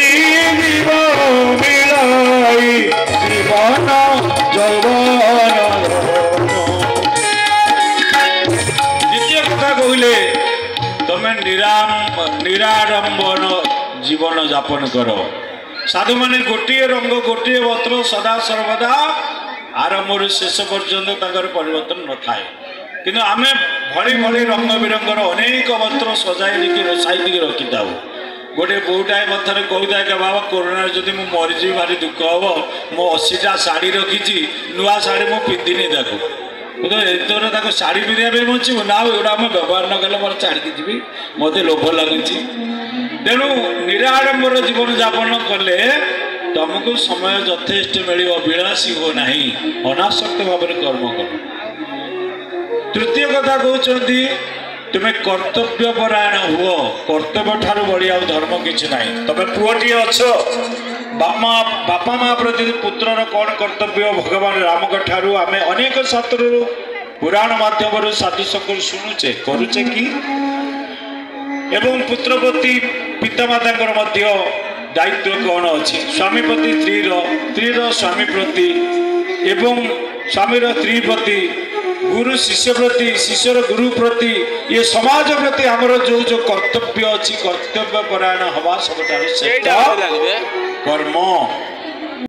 जीव मिलाई जीवन जौवन द्वितीय कथा कहले तमें निराडंबन जीवन यापन कर साधु माने गोटे रंग गोटे वस्त्र सदा सर्वदा आरंभ शेष पर्यंत परिवर्तन न थाए किंतु आमे भली भली रंग बिरंगर अनेक वस्त्र सजाई साइड रखी था गोटे बोटाए मथर कहता कि बाबा कोरोना जदि मु मरीजी भारी दुख हम मो 80टा शाढ़ी रखी नुआ शाढ़ी मु पिंधिनी ताको एथर ताको शाढ़ी पिंधा बचू ना एगुड़ा आम व्यवहार न कले मोर छाड़ी जी मत लोभ लगुच तेणु निराडंबर जीवन यापन कले तुमको समय यथेष्ट मिल विलासी हो ना अनासक्त भाव कर्म कर तृतीय कथा कहते तुम्हें कर्तव्यपरायण हुओ कर्तव्य ठार बढ़ी आ धर्म किसी ना तुम पुअटी अच्छ बापा माँ प्रति पुत्रर कौन कर्तव्य भगवान राम ठारू आम अनेक शास्त्र पुराण माध्यम साधु सकुल शुणुचे करुचे कि एवं पुत्र प्रति पितामाता दायित्व कौन अच्छी स्वामी प्रति स्त्रीर स्वामी प्रति एवं स्वामीर स्त्री प्रति गुरु शिष्य प्रति शिष्यर गुरु प्रति ये समाज प्रति आमर जो जो कर्तव्य अच्छी कर्तव्य परायण हवा सब कर्म